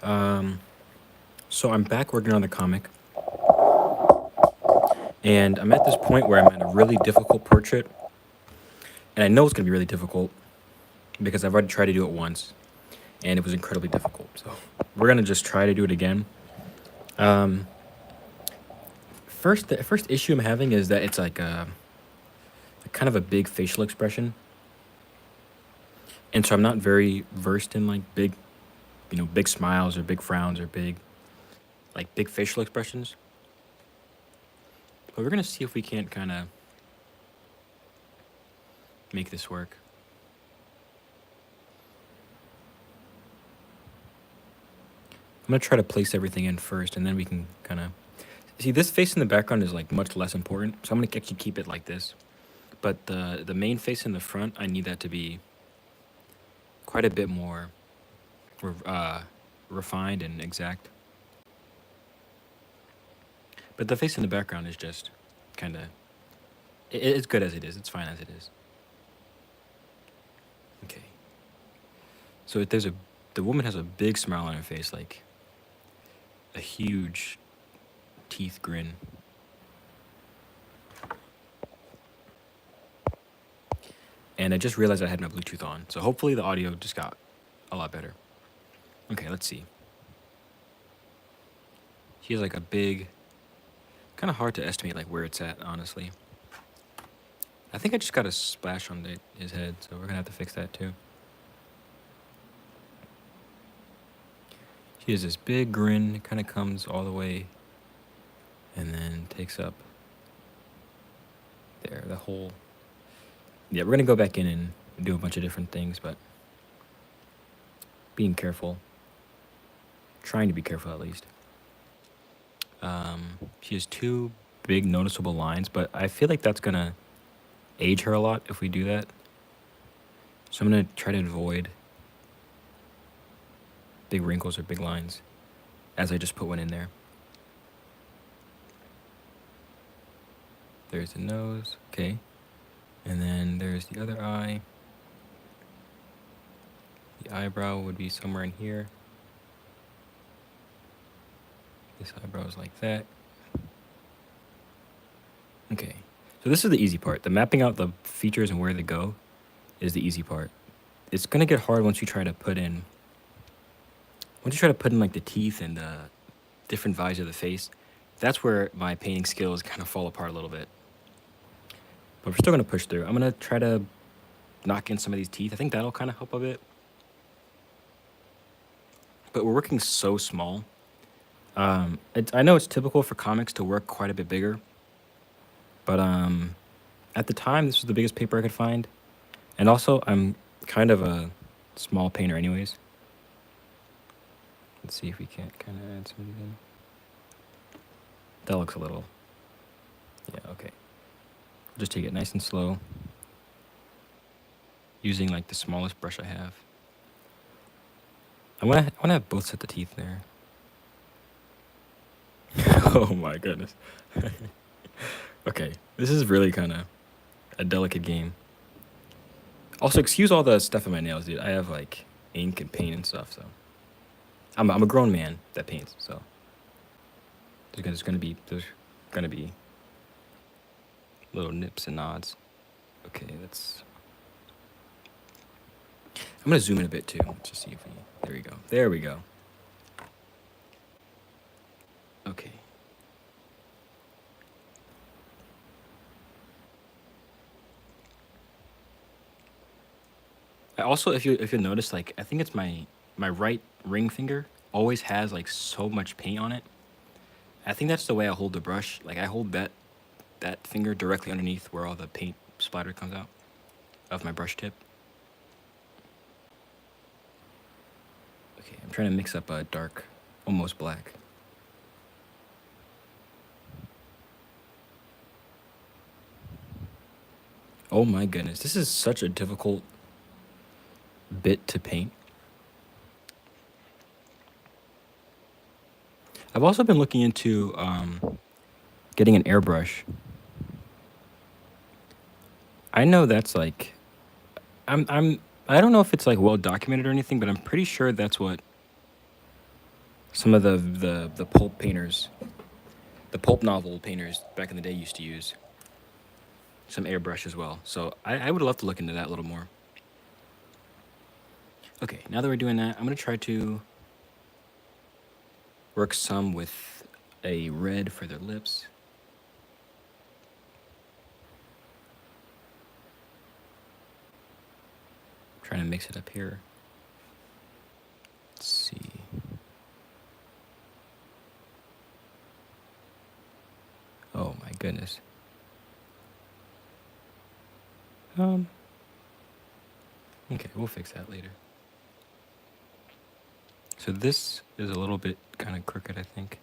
Um, so I'm back working on the comic, and I'm at this point where I'm at a really difficult portrait, and I know it's gonna be really difficult because I've already tried to do it once, and it was incredibly difficult. So we're gonna just try to do it again. Um, the first issue I'm having is that it's like a kind of a big facial expression, and so I'm not very versed in like big smiles or big frowns or big facial expressions. But we're gonna see if we can't kind of make this work. I'm gonna try to place everything in first, and then we can kind of see this face in the background is like much less important. So I'm gonna actually keep it like this. But the main face in the front, I need that to be quite a bit more uh, refined and exact. But the face in the background is just kind of it's good as it is. It's fine as it is. Okay. So if there's a the woman has a big smile on her face, like a huge teeth grin. And I just realized I had my Bluetooth on, so hopefully the audio just got a lot better. Okay, let's see. He has like a big, kind of hard to estimate like where it's at, honestly. I think I just got a splash on his head, so we're gonna have to fix that too. He has this big grin, it kind of comes all the way, and then takes up there, the whole. Yeah, we're gonna go back in and do a bunch of different things, but being careful, trying to be careful at least. She has two big noticeable lines, but I feel like that's gonna age her a lot if we do that. So I'm gonna try to avoid big wrinkles or big lines as I just put one in there. There's the nose, okay. And then there's the other eye. The eyebrow would be somewhere in here. This eyebrow is like that. Okay, so this is the easy part. The mapping out the features and where they go is the easy part. It's gonna get hard once you try to put in like the teeth and the different values of the face. That's where my painting skills kind of fall apart a little bit. But we're still gonna push through. I'm gonna try to knock in some of these teeth. I think that'll kind of help a bit. But we're working so small. I know it's typical for comics to work quite a bit bigger, but at the time this was the biggest paper I could find, and also I'm kind of a small painter, anyways. Let's see if we can't kind of add some of these in. That looks a little. Yeah, okay. Just take it nice and slow, using like the smallest brush I have. I wanna have both sets of teeth there. Oh my goodness. Okay, this is really kind of a delicate game. Also, excuse all the stuff in my nails, dude. I have like ink and paint and stuff, so I'm a grown man that paints, so there's gonna be little nips and nods. Okay, I'm gonna zoom in a bit too. Let's just see if we. There we go. There we go. Okay. I also, if you notice, like I think it's my right ring finger always has like so much paint on it. I think that's the way I hold the brush. Like I hold that finger directly underneath where all the paint splatter comes out of my brush tip. Okay, I'm trying to mix up a dark, almost black. Oh my goodness, this is such a difficult bit to paint. I've also been looking into getting an airbrush. I know that's like, I don't know if it's like well documented or anything, but I'm pretty sure that's what some of the pulp painters, the pulp novel painters back in the day used to use some airbrush as well. So I would love to look into that a little more. Okay, now that we're doing that, I'm gonna try to work some with a red for their lips. Trying to mix it up here. Let's see. Oh my goodness. Okay, we'll fix that later. So this is a little bit kind of crooked, I think.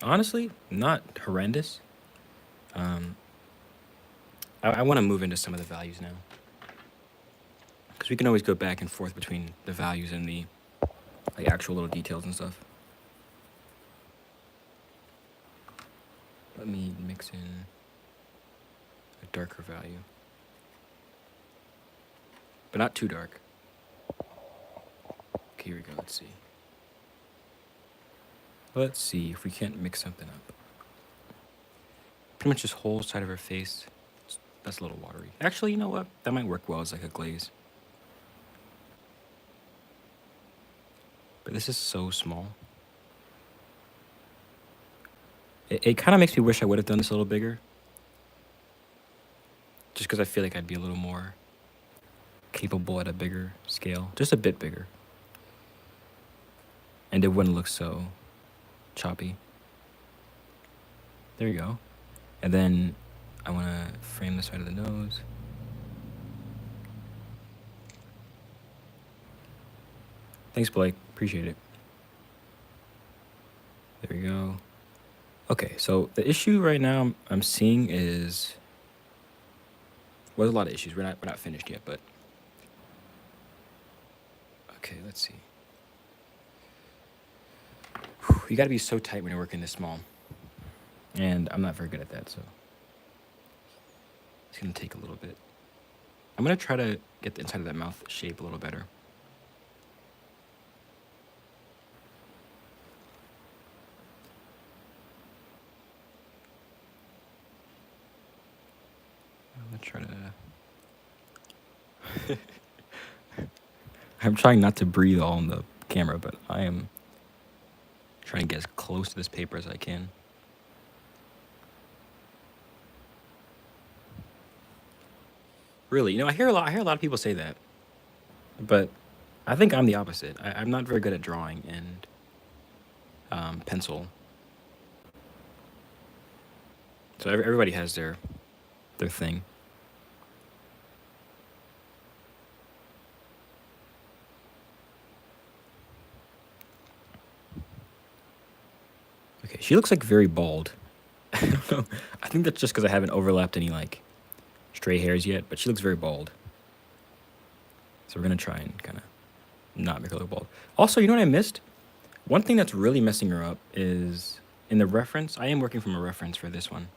Honestly, not horrendous. I want to move into some of the values now, because we can always go back and forth between the values and the like actual little details and stuff. Let me mix in a darker value, but not too dark. Okay, here we go. Let's see. Let's see if we can't mix something up. Pretty much this whole side of her face. That's a little watery. Actually, you know what? That might work well as like a glaze. But this is so small. It kind of makes me wish I would have done this a little bigger. Just because I feel like I'd be a little more capable at a bigger scale. Just a bit bigger. And it wouldn't look so choppy. There you go. And then I want to frame the side of the nose. Thanks, Blake. Appreciate it. There we go. Okay, so the issue right now I'm seeing is, well, there's a lot of issues. We're not finished yet, but okay, let's see. You got to be so tight when you're working this small, and I'm not very good at that, so it's gonna take a little bit. I'm gonna try to get the inside of that mouth shape a little better. I'm gonna try to. I'm trying not to breathe all in the camera, but I am trying to get as close to this paper as I can. Really, you know, I hear a lot of people say that, but I think I'm the opposite. I'm not very good at drawing and pencil. So everybody has their thing. Okay, she looks like very bald. I don't know. I think that's just because I haven't overlapped any like stray hairs yet, but she looks very bald. So we're gonna try and kind of not make her look bald. Also, you know what I missed? One thing that's really messing her up is in the reference. I am working from a reference for this one.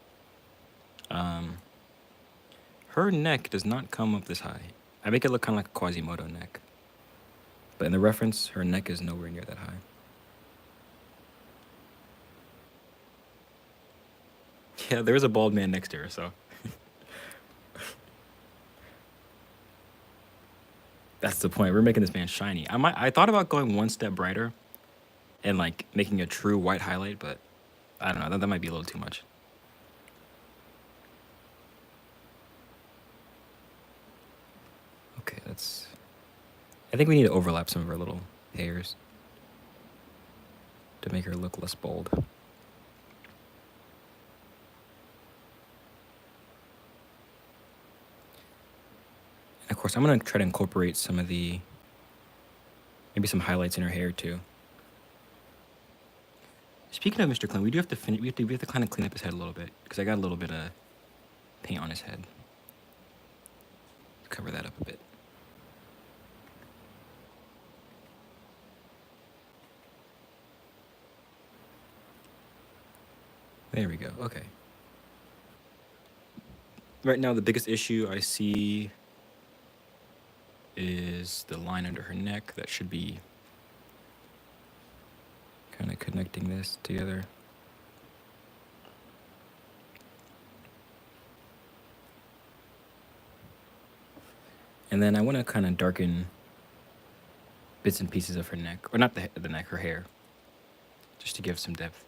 Her neck does not come up this high. I make it look kind of like a Quasimodo neck. But in the reference, her neck is nowhere near that high. Yeah, there is a bald man next to her, so. That's the point. We're making this man shiny. I thought about going one step brighter and like making a true white highlight, but I don't know. That might be a little too much. Okay, that's. I think we need to overlap some of her little hairs to make her look less bold. And of course, I'm gonna try to incorporate some of maybe some highlights in her hair too. Speaking of Mr. Clean, we do have to finish. We have to kind of clean up his head a little bit because I got a little bit of paint on his head. Cover that up a bit. There we go. Okay. Right now, the biggest issue I see is the line under her neck. That should be kind of connecting this together. And then I want to kind of darken bits and pieces of her neck, or not the neck, her hair, just to give some depth.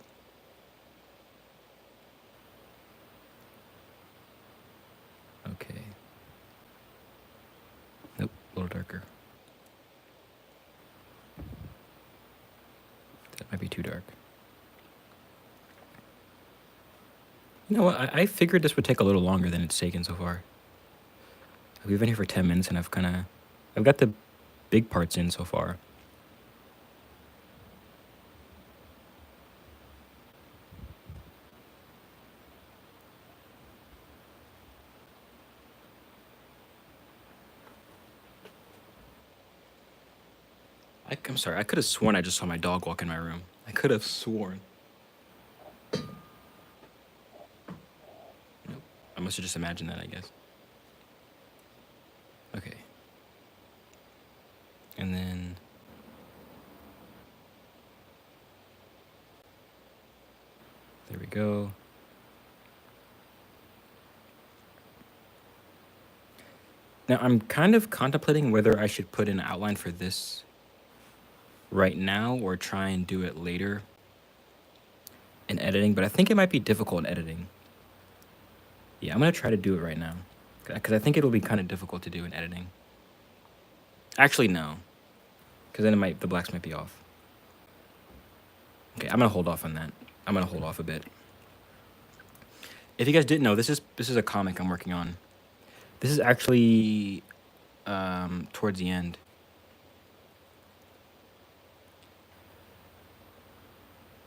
Okay. Nope, a little darker. That might be too dark. You know what? I figured this would take a little longer than it's taken so far. We've been here for 10 minutes and I've got the big parts in so far. I'm sorry, I could have sworn I just saw my dog walk in my room. I could have sworn. Nope. I must have just imagined that, I guess. Okay. And then there we go. Now I'm kind of contemplating whether I should put an outline for this right now or try and do it later in editing, but I think it might be difficult in editing. Yeah, I'm gonna try to do it right now because I think it'll be kind of difficult to do in editing. Actually, no, because then the blacks might be off. Okay, I'm gonna hold off on that. I'm gonna hold off a bit. If you guys didn't know, this is a comic I'm working on. This is actually towards the end.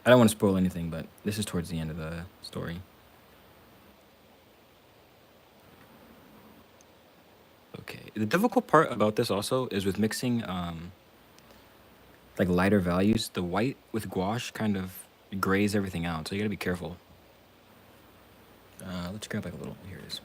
I don't want to spoil anything, but this is towards the end of the story. Okay. The difficult part about this also is with mixing like lighter values. The white with gouache kind of grays everything out, so you gotta be careful. Let's grab like a little. Here it is.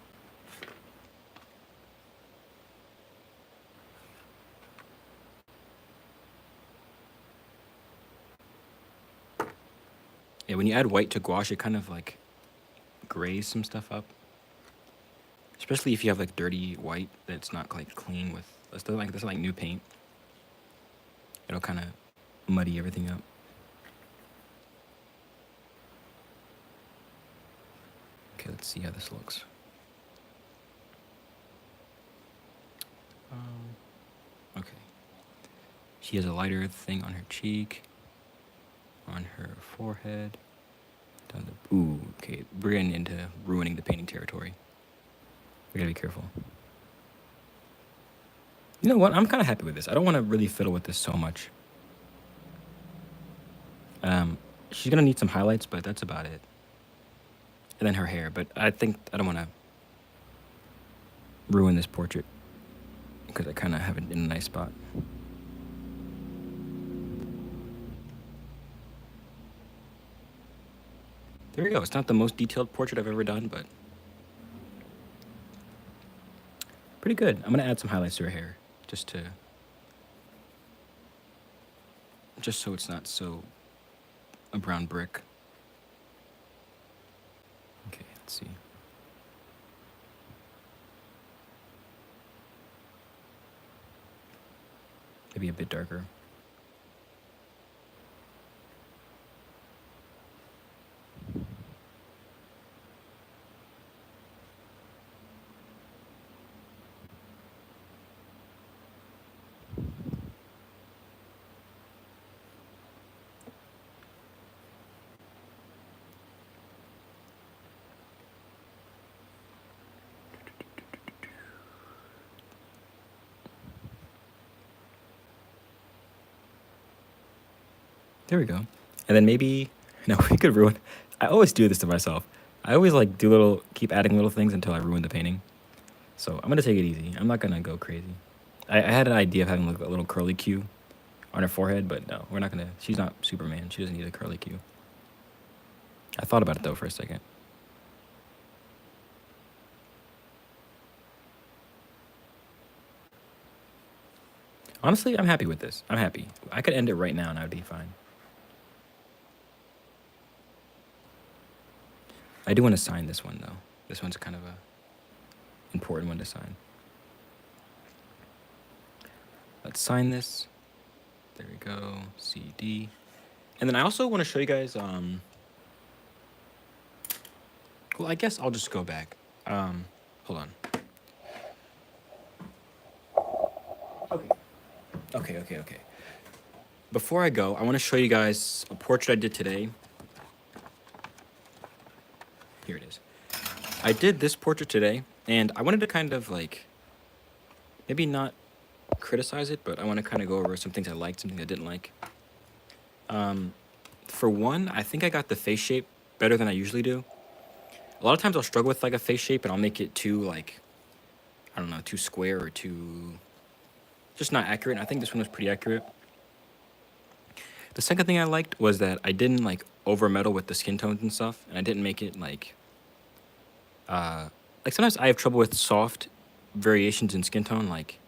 Yeah, when you add white to gouache, it kind of like grays some stuff up. Especially if you have like dirty white that's not like clean with. That's like new paint. It'll kind of muddy everything up. Okay, let's see how this looks. Okay. She has a lighter thing on her cheek, on her forehead. Down the ooh, okay. We're getting into ruining the painting territory. We gotta be careful. You know what? I'm kind of happy with this. I don't want to really fiddle with this so much. She's gonna need some highlights, but that's about it. And then her hair, but I think I don't want to ruin this portrait because I kind of have it in a nice spot. There we go. It's not the most detailed portrait I've ever done, but pretty good. I'm gonna add some highlights to her hair just so it's not so a brown brick. Okay, let's see. Maybe a bit darker. There we go. And then maybe, no, we could ruin. I always do this to myself. I always like keep adding little things until I ruin the painting. So I'm gonna take it easy. I'm not gonna go crazy. I had an idea of having like a little curly Q on her forehead, but no, we're not gonna. She's not Superman. She doesn't need a curly Q. I thought about it though for a second. Honestly, I'm happy with this. I'm happy. I could end it right now and I would be fine. I do want to sign this one though. This one's kind of a important one to sign. Let's sign this. There we go. CD. And then I also want to show you guys. Well, I guess I'll just go back. Hold on. Okay. Before I go, I want to show you guys a portrait I did today. Here it is. I did this portrait today, and I wanted to kind of like, maybe not criticize it, but I want to kind of go over some things I liked, some things I didn't like. For one, I think I got the face shape better than I usually do. A lot of times I'll struggle with like a face shape and I'll make it too like, I don't know, too square or too, just not accurate. I think this one was pretty accurate. The second thing I liked was that I didn't like over meddle with the skin tones and stuff, and I didn't make it like sometimes I have trouble with soft variations in skin tone. Like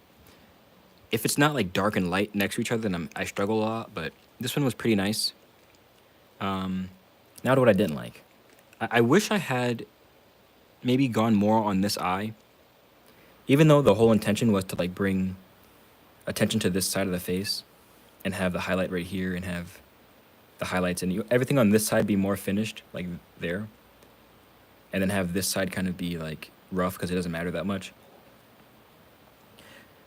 if it's not like dark and light next to each other, then I struggle a lot. But this one was pretty nice. Now to what I didn't like. I wish I had maybe gone more on this eye, even though the whole intention was to like bring attention to this side of the face and have the highlight right here and have the highlights and everything on this side be more finished, like there, and then have this side kind of be like rough because it doesn't matter that much.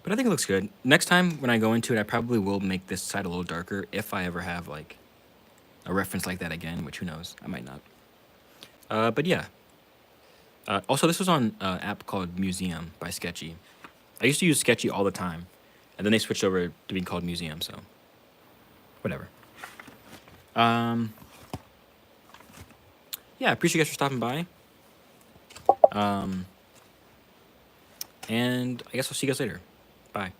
But I think it looks good. Next time when I go into it, I probably will make this side a little darker if I ever have like a reference like that again, which who knows, I might not. But yeah. Also, this was on an app called Museum by Sketchy. I used to use Sketchy all the time, and then they switched over to being called Museum, so whatever. Yeah, I appreciate you guys for stopping by. And I guess I'll see you guys later. Bye.